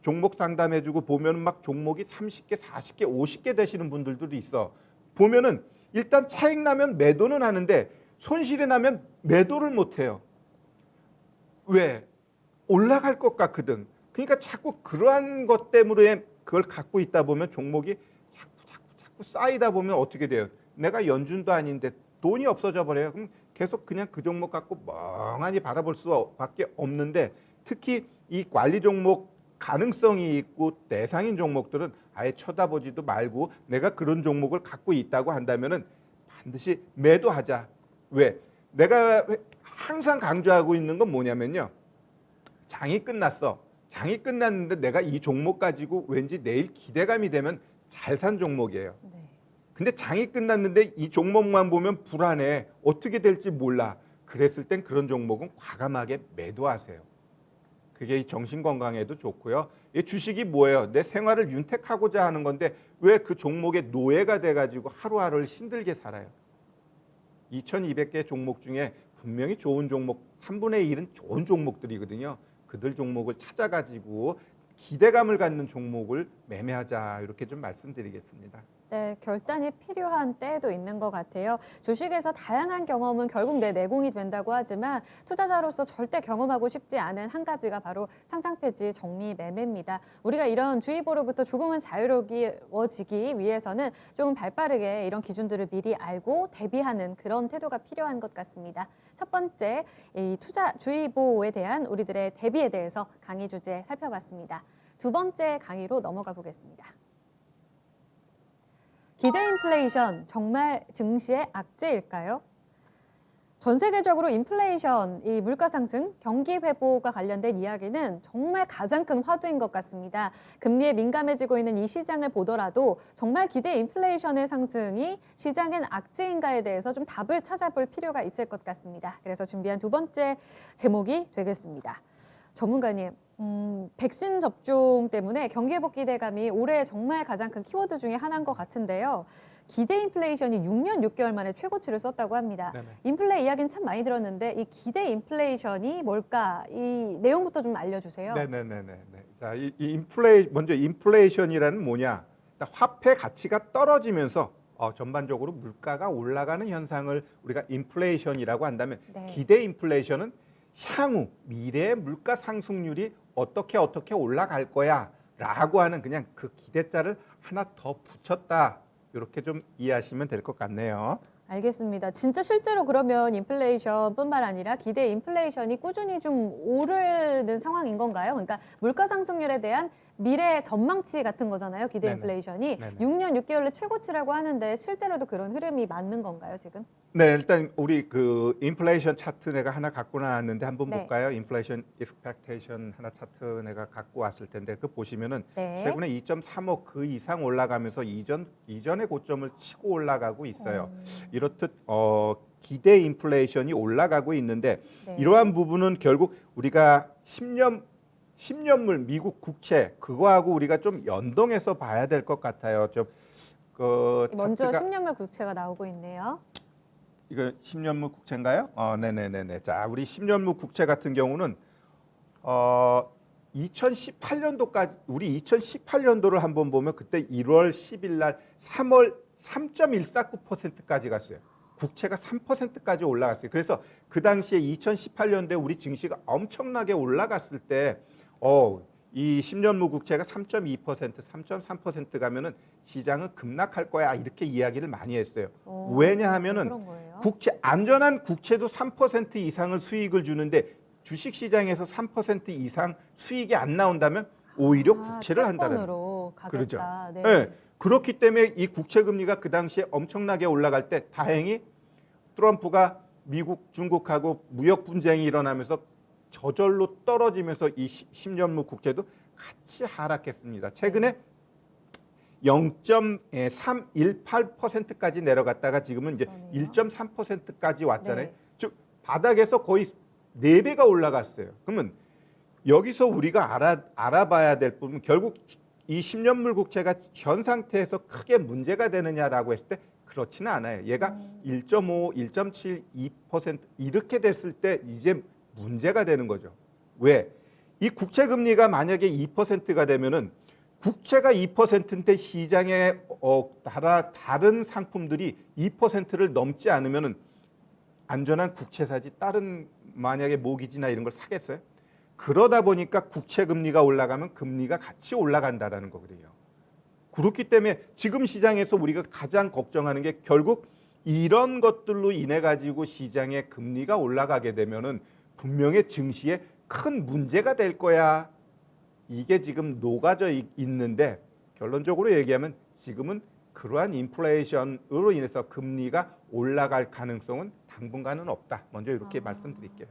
종목 상담해주고 보면 막 종목이 30개, 40개, 50개 되시는 분들도 있어. 보면은 일단 차익 나면 매도는 하는데 손실이 나면 매도를 못해요. 왜? 올라갈 것 같거든. 그러니까 자꾸 그러한 것 때문에 그걸 갖고 있다 보면 종목이 자꾸 쌓이다 보면 어떻게 돼요? 내가 연준도 아닌데 돈이 없어져 버려요. 그럼 계속 그냥 그 종목 갖고 멍하니 바라볼 수밖에 없는데 특히 이 관리 종목 가능성이 있고 대상인 종목들은 아예 쳐다보지도 말고 내가 그런 종목을 갖고 있다고 한다면은 반드시 매도하자. 왜? 내가 항상 강조하고 있는 건 뭐냐면요. 장이 끝났어. 장이 끝났는데 내가 이 종목 가지고 왠지 내일 기대감이 되면 잘 산 종목이에요. 네. 근데 장이 끝났는데 이 종목만 보면 불안해. 어떻게 될지 몰라. 그랬을 땐 그런 종목은 과감하게 매도하세요. 그게 이 정신 건강에도 좋고요. 이 주식이 뭐예요? 내 생활을 윤택하고자 하는 건데 왜 그 종목의 노예가 돼가지고 하루하루를 힘들게 살아요? 2200개 종목 중에 분명히 좋은 종목 3분의 1은 좋은 종목들이거든요. 그들 종목을 찾아가지고 기대감을 갖는 종목을 매매하자 이렇게 좀 말씀드리겠습니다. 네, 결단이 필요한 때도 있는 것 같아요. 주식에서 다양한 경험은 결국 내 내공이 된다고 하지만 투자자로서 절대 경험하고 싶지 않은 한 가지가 바로 상장폐지 정리 매매입니다. 우리가 이런 주의보로부터 조금은 자유로워지기 위해서는 조금 발빠르게 이런 기준들을 미리 알고 대비하는 그런 태도가 필요한 것 같습니다. 첫 번째, 이 투자 주의보에 대한 우리들의 대비에 대해서 강의 주제 살펴봤습니다. 두 번째 강의로 넘어가 보겠습니다. 기대 인플레이션 정말 증시의 악재일까요? 전 세계적으로 인플레이션, 이 물가 상승, 경기 회복과 관련된 이야기는 정말 가장 큰 화두인 것 같습니다. 금리에 민감해지고 있는 이 시장을 보더라도 정말 기대 인플레이션의 상승이 시장엔 악재인가에 대해서 좀 답을 찾아볼 필요가 있을 것 같습니다. 그래서 준비한 두 번째 제목이 되겠습니다. 전문가님, 백신 접종 때문에 경기 회복 기대감이 올해 정말 가장 큰 키워드 중에 하나인 것 같은데요. 기대 인플레이션이 6년 6개월 만에 최고치를 썼다고 합니다. 네네. 인플레 이야기는 참 많이 들었는데 이 기대 인플레이션이 뭘까? 이 내용부터 좀 알려주세요. 네네네네. 자, 먼저 인플레이션이라는 뭐냐? 화폐 가치가 떨어지면서 전반적으로 물가가 올라가는 현상을 우리가 인플레이션이라고 한다면 네. 기대 인플레이션은 향후 미래의 물가 상승률이 어떻게 올라갈 거야라고 하는 그냥 그 기대자를 하나 더 붙였다. 이렇게 좀 이해하시면 될 것 같네요. 알겠습니다. 진짜 실제로 그러면 인플레이션뿐만 아니라 기대 인플레이션이 꾸준히 좀 오르는 상황인 건가요? 그러니까 물가 상승률에 대한 미래 전망치 같은 거잖아요. 기대 네네. 인플레이션이 네네. 6년 6개월의 최고치라고 하는데 실제로도 그런 흐름이 맞는 건가요, 지금? 네, 일단 우리 그 인플레이션 차트 내가 하나 갖고 나왔는데 한번 네. 볼까요? 인플레이션 익스펙테이션 하나 차트 내가 갖고 왔을 텐데 그 보시면은 네. 최근에 2.35 그 이상 올라가면서 이전의 고점을 치고 올라가고 있어요. 이렇듯 기대 인플레이션이 올라가고 있는데 네. 이러한 부분은 결국 우리가 10년물 미국 국채 그거하고 우리가 좀 연동해서 봐야 될 것 같아요. 좀그 먼저 10년물 국채가 나오고 있네요. 이거 10년물 국채인가요? 네네네네. 자, 우리 10년물 국채 같은 경우는 2018년도까지 우리 2018년도를 한번 보면 그때 1월 10일 날 3.149%까지 갔어요. 국채가 3%까지 올라갔어요. 그래서 그 당시에 2018년도에 우리 증시가 엄청나게 올라갔을 때 이 10년물 국채가 3.2%, 3.3% 가면은 시장은 급락할 거야 이렇게 이야기를 많이 했어요. 왜냐하면은 그런 거예요? 안전한 국채도 3% 이상을 수익을 주는데 주식 시장에서 3% 이상 수익이 안 나온다면 오히려 국채를 한다는 채권으로 그러죠. 가겠다. 네. 네. 그렇기 때문에 이 국채 금리가 그 당시에 엄청나게 올라갈 때 다행히 트럼프가 미국, 중국하고 무역 분쟁이 일어나면서 저절로 떨어지면서 이 10년물 국채도 같이 하락했습니다. 최근에 0.318%까지 내려갔다가 지금은 이제 그러네요. 1.3%까지 왔잖아요. 네. 즉 바닥에서 거의 4배가 올라갔어요. 그러면 여기서 우리가 알아봐야 될 부분 결국 이 10년물 국채가 현 상태에서 크게 문제가 되느냐라고 했을 때 그렇지는 않아요. 얘가 1.5, 1.7, 2% 이렇게 됐을 때 이제 문제가 되는 거죠. 왜? 이 국채 금리가 만약에 2%가 되면은 국채가 2%인데 시장에 다른 상품들이 2%를 넘지 않으면은 안전한 국채 사지 다른 만약에 모기지나 이런 걸 사겠어요? 그러다 보니까 국채 금리가 올라가면 금리가 같이 올라간다라는 거거든요. 그렇기 때문에 지금 시장에서 우리가 가장 걱정하는 게 결국 이런 것들로 인해 가지고 시장의 금리가 올라가게 되면은 분명히 증시에 큰 문제가 될 거야. 이게 지금 녹아져 있는데 결론적으로 얘기하면 지금은 그러한 인플레이션으로 인해서 금리가 올라갈 가능성은 당분간은 없다. 먼저 이렇게 말씀드릴게요.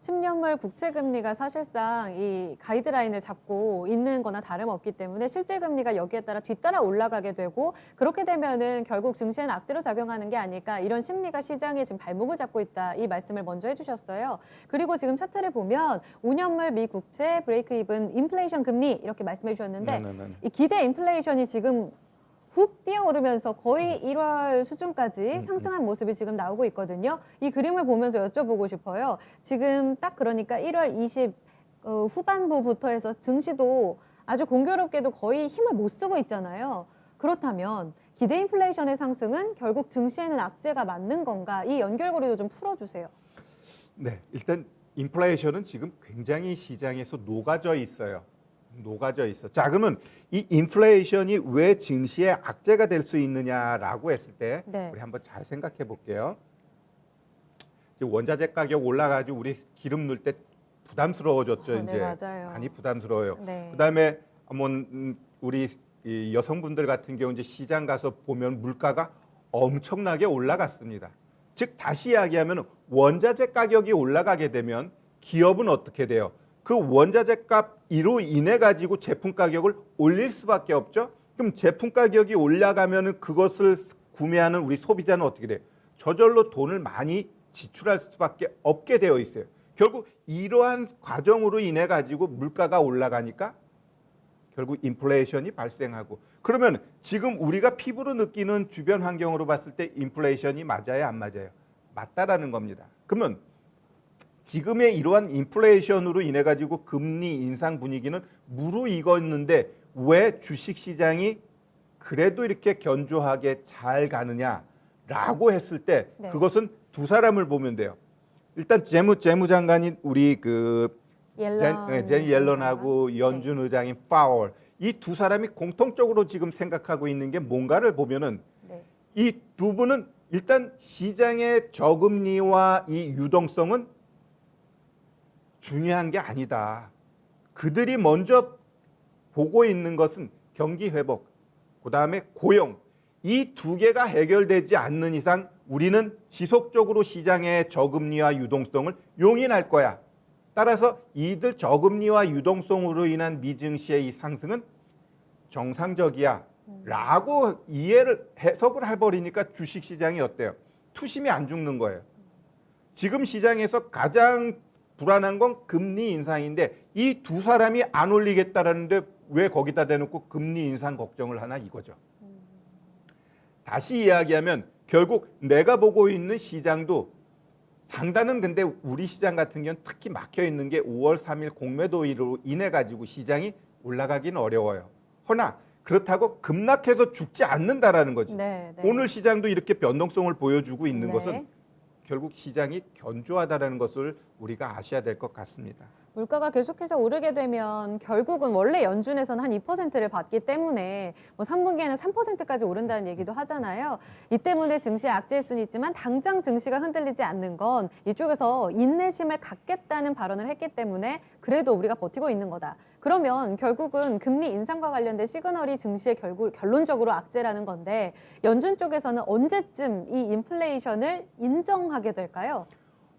10년물 국채 금리가 사실상 이 가이드라인을 잡고 있는 거나 다름없기 때문에 실제 금리가 여기에 따라 뒤따라 올라가게 되고 그렇게 되면은 결국 증시에는 악재로 작용하는 게 아닐까 이런 심리가 시장에 지금 발목을 잡고 있다. 이 말씀을 먼저 해주셨어요. 그리고 지금 차트를 보면 5년물 미 국채 브레이크 이븐 인플레이션 금리 이렇게 말씀해 주셨는데 이 기대 인플레이션이 지금 훅 뛰어오르면서 거의 1월 수준까지 상승한 모습이 지금 나오고 있거든요. 이 그림을 보면서 여쭤보고 싶어요. 지금 딱 그러니까 1월 20 후반부부터 해서 증시도 아주 공교롭게도 거의 힘을 못 쓰고 있잖아요. 그렇다면 기대 인플레이션의 상승은 결국 증시에는 악재가 맞는 건가? 이 연결고리도 좀 풀어주세요. 네, 일단 인플레이션은 지금 굉장히 시장에서 녹아져 있어요. 녹아져 있어. 자, 그러면 이 인플레이션이 왜 증시에 악재가 될 수 있느냐라고 했을 때 네. 우리 한번 잘 생각해 볼게요. 지금 원자재 가격 올라가지고 우리 기름 넣을 때 부담스러워졌죠. 네, 이제 맞아요. 많이 부담스러워요. 네. 그다음에 우리 이 여성분들 같은 경우 이제 시장 가서 보면 물가가 엄청나게 올라갔습니다. 즉 다시 이야기하면 원자재 가격이 올라가게 되면 기업은 어떻게 돼요? 그 원자재 값으로 인해 가지고 제품 가격을 올릴 수밖에 없죠. 그럼 제품 가격이 올라가면은 그것을 구매하는 우리 소비자는 어떻게 돼요? 저절로 돈을 많이 지출할 수밖에 없게 되어 있어요. 결국 이러한 과정으로 인해 가지고 물가가 올라가니까 결국 인플레이션이 발생하고 그러면 지금 우리가 피부로 느끼는 주변 환경으로 봤을 때 인플레이션이 맞아요, 안 맞아요? 맞다라는 겁니다. 그러면 지금의 이러한 인플레이션으로 인해 가지고 금리 인상 분위기는 무르익었는데 왜 주식 시장이 그래도 이렇게 견조하게 잘 가느냐라고 했을 때 네. 그것은 두 사람을 보면 돼요. 일단 재무장관인 우리 제니 옐런하고 연준 의장인 파월 이 두 사람이 공통적으로 지금 생각하고 있는 게 뭔가를 보면은 네. 이 두 분은 일단 시장의 저금리와 이 유동성은 중요한 게 아니다. 그들이 먼저 보고 있는 것은 경기 회복, 그다음에 고용. 이 두 개가 해결되지 않는 이상 우리는 지속적으로 시장의 저금리와 유동성을 용인할 거야. 따라서 이들 저금리와 유동성으로 인한 미증시의 이 상승은 정상적이야. 라고 해석을 해버리니까 주식시장이 어때요? 투심이 안 죽는 거예요. 지금 시장에서 가장 불안한 건 금리 인상인데 이 두 사람이 안 올리겠다라는데 왜 거기다 대놓고 금리 인상 걱정을 하나 이거죠. 다시 이야기하면 결국 내가 보고 있는 시장도 상단은 근데 우리 시장 같은 경우는 특히 막혀 있는 게 5월 3일 공매도로 인해 가지고 시장이 올라가기는 어려워요. 허나 그렇다고 급락해서 죽지 않는다라는 거지. 네, 네. 오늘 시장도 이렇게 변동성을 보여주고 있는 네. 것은 결국 시장이 견조하다는 것을 우리가 아셔야 될 것 같습니다. 물가가 계속해서 오르게 되면 결국은 원래 연준에서는 한 2%를 받기 때문에 뭐 3분기에는 3%까지 오른다는 얘기도 하잖아요. 이 때문에 증시에 악재일 수는 있지만 당장 증시가 흔들리지 않는 건 이쪽에서 인내심을 갖겠다는 발언을 했기 때문에 그래도 우리가 버티고 있는 거다. 그러면 결국은 금리 인상과 관련된 시그널이 증시의 결론적으로 악재라는 건데 연준 쪽에서는 언제쯤 이 인플레이션을 인정하게 될까요?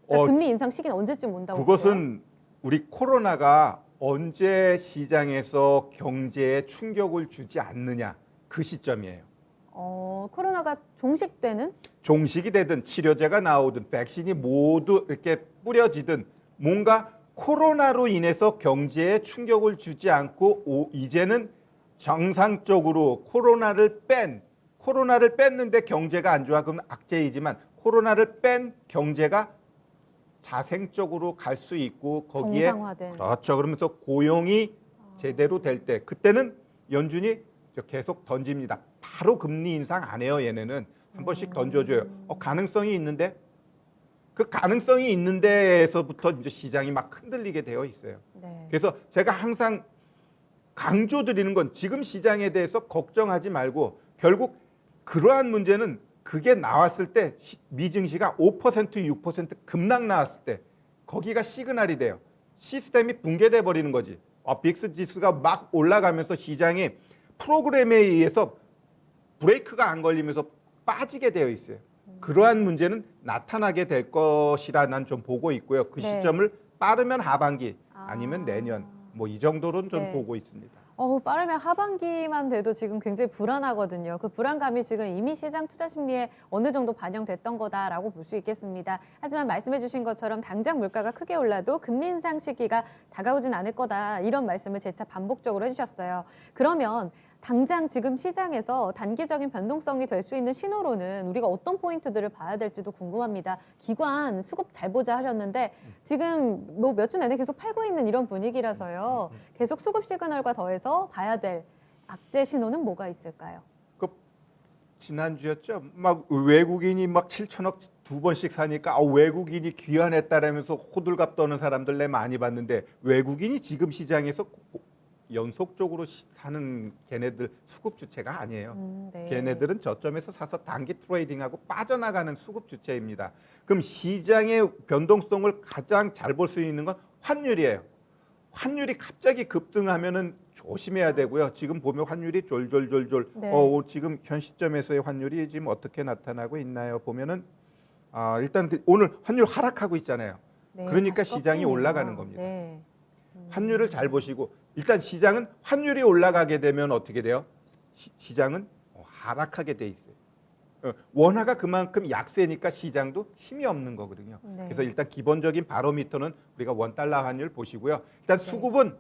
그러니까 금리 인상 시기는 언제쯤 온다고 그것은 우리 코로나가 언제 시장에서 경제에 충격을 주지 않느냐 그 시점이에요. 코로나가 종식되는? 종식이 되든 치료제가 나오든 백신이 모두 이렇게 뿌려지든 뭔가 코로나로 인해서 경제에 충격을 주지 않고 이제는 정상적으로 코로나를 뺐는데 경제가 안 좋아 그러면 악재이지만 코로나를 뺀 경제가 자생적으로 갈 수 있고 거기에 정상화된. 그렇죠. 그러면서 고용이 제대로 될 때 그때는 연준이 계속 던집니다. 바로 금리 인상 안 해요. 얘네는 한 번씩 던져줘요. 가능성이 있는데 그 가능성이 있는 데에서부터 이제 시장이 막 흔들리게 되어 있어요. 네. 그래서 제가 항상 강조드리는 건 지금 시장에 대해서 걱정하지 말고 결국 그러한 문제는 그게 나왔을 때 미증시가 5% 6% 급락 나왔을 때 거기가 시그널이 돼요. 시스템이 붕괴돼 버리는 거지. 빅스 지수가 막 올라가면서 시장이 프로그램에 의해서 브레이크가 안 걸리면서 빠지게 되어 있어요. 그러한 문제는 나타나게 될 것이라 난 좀 보고 있고요. 그 네. 시점을 빠르면 하반기 아니면 내년 뭐 이 정도로는 좀 네. 보고 있습니다. 빠르면 하반기만 돼도 지금 굉장히 불안하거든요. 그 불안감이 지금 이미 시장 투자 심리에 어느 정도 반영됐던 거다라고 볼 수 있겠습니다. 하지만 말씀해 주신 것처럼 당장 물가가 크게 올라도 금리 인상 시기가 다가오진 않을 거다. 이런 말씀을 재차 반복적으로 해주셨어요. 그러면 당장 지금 시장에서 단기적인 변동성이 될 수 있는 신호로는 우리가 어떤 포인트들을 봐야 될지도 궁금합니다. 기관 수급 잘 보자 하셨는데 지금 뭐 몇 주 내내 계속 팔고 있는 이런 분위기라서요. 계속 수급 시그널과 더해서 봐야 될 악재 신호는 뭐가 있을까요? 그 지난주였죠. 막 외국인이 막 7천억 두 번씩 사니까 외국인이 귀환했다라면서 호들갑 떠는 사람들 내 많이 봤는데 외국인이 지금 시장에서 연속적으로 사는 걔네들 수급 주체가 아니에요. 네. 걔네들은 저점에서 사서 단기 트레이딩하고 빠져나가는 수급 주체입니다. 그럼 시장의 변동성을 가장 잘 볼 수 있는 건 환율이에요. 환율이 갑자기 급등하면은 조심해야 되고요. 지금 보면 환율이 졸졸졸졸. 네. 지금 현 시점에서의 환율이 지금 어떻게 나타나고 있나요? 보면은 일단 오늘 환율 하락하고 있잖아요. 네, 그러니까 다시 시장이 꺾이네요. 올라가는 겁니다. 네. 환율을 잘 보시고 일단 시장은 환율이 올라가게 되면 어떻게 돼요? 시장은 하락하게 돼 있어요. 원화가 그만큼 약세니까 시장도 힘이 없는 거거든요. 네. 그래서 일단 기본적인 바로미터는 우리가 원달러 환율 보시고요. 일단 수급은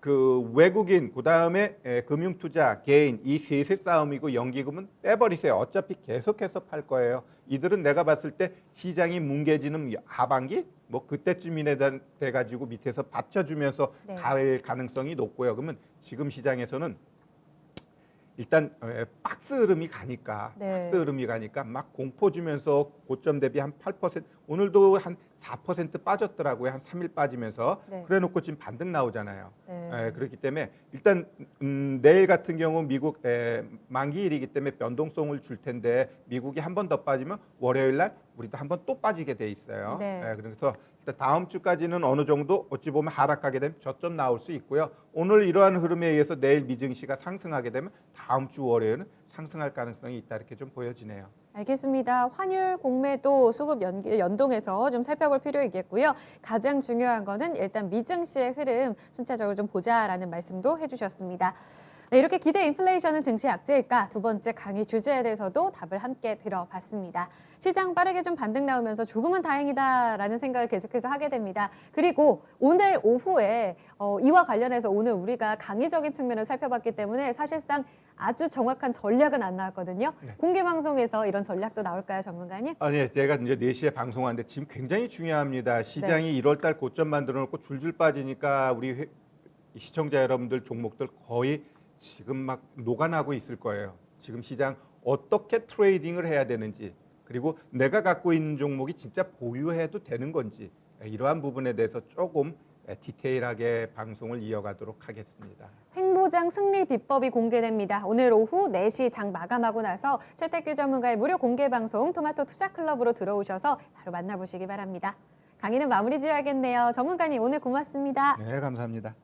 그 외국인 그다음에 금융투자 개인 이 셋의 싸움이고 연기금은 빼버리세요. 어차피 계속해서 팔 거예요. 이들은 내가 봤을 때 시장이 뭉개지는 하반기 뭐 그때쯤이네 돼 가지고 밑에서 받쳐주면서 네. 갈 가능성이 높고요. 그러면 지금 시장에서는 일단 박스 흐름이 가니까 네. 박스 흐름이 가니까 막 공포 주면서 고점 대비 한 8% 오늘도 한 4% 빠졌더라고요. 한 3일 빠지면서 네. 그래놓고 지금 반등 나오잖아요. 네. 그렇기 때문에 일단 내일 같은 경우 미국 만기일이기 때문에 변동성을 줄 텐데 미국이 한 번 더 빠지면 월요일 날 우리도 한 번 또 빠지게 돼 있어요. 네. 그래서 일단 다음 주까지는 어느 정도 어찌 보면 하락하게 되면 저점 나올 수 있고요. 오늘 이러한 흐름에 의해서 내일 미증시가 상승하게 되면 다음 주 월요일은 상승할 가능성이 있다 이렇게 좀 보여지네요. 알겠습니다. 환율 공매도 수급 연동해서 좀 살펴볼 필요 있겠고요. 가장 중요한 거는 일단 미증시의 흐름 순차적으로 좀 보자라는 말씀도 해주셨습니다. 네, 이렇게 기대 인플레이션은 증시 악재일까? 두 번째 강의 주제에 대해서도 답을 함께 들어봤습니다. 시장 빠르게 좀 반등 나오면서 조금은 다행이다라는 생각을 계속해서 하게 됩니다. 그리고 오늘 오후에 이와 관련해서 오늘 우리가 강의적인 측면을 살펴봤기 때문에 사실상 아주 정확한 전략은 안 나왔거든요. 네. 공개 방송에서 이런 전략도 나올까요, 전문가님? 네, 제가 이제 4시에 방송하는데 지금 굉장히 중요합니다. 시장이 1월 달 고점 만들어 놓고 줄줄 빠지니까 우리 시청자 여러분들 종목들 거의 지금 막 녹아나고 있을 거예요. 지금 시장 어떻게 트레이딩을 해야 되는지 그리고 내가 갖고 있는 종목이 진짜 보유해도 되는 건지 이러한 부분에 대해서 조금 디테일하게 방송을 이어가도록 하겠습니다. 횡보장 승리 비법이 공개됩니다. 오늘 오후 4시 장 마감하고 나서 최태규 전문가의 무료 공개 방송 토마토 투자 클럽으로 들어오셔서 바로 만나보시기 바랍니다. 강의는 마무리 지어야겠네요. 전문가님 오늘 고맙습니다. 네, 감사합니다.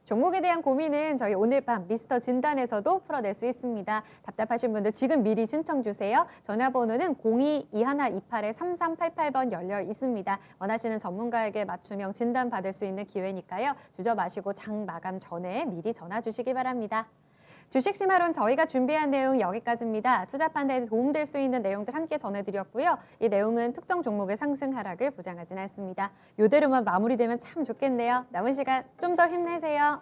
종목에 대한 고민은 저희 오늘 밤 미스터 진단에서도 풀어낼 수 있습니다. 답답하신 분들 지금 미리 신청 주세요. 전화번호는 02-2128-3388번 열려 있습니다. 원하시는 전문가에게 맞춤형 진단 받을 수 있는 기회니까요. 주저 마시고 장 마감 전에 미리 전화 주시기 바랍니다. 주식 심화론 저희가 준비한 내용 여기까지입니다. 투자 판단에 도움될 수 있는 내용들 함께 전해드렸고요. 이 내용은 특정 종목의 상승 하락을 보장하진 않습니다. 이대로만 마무리되면 참 좋겠네요. 남은 시간 좀 더 힘내세요.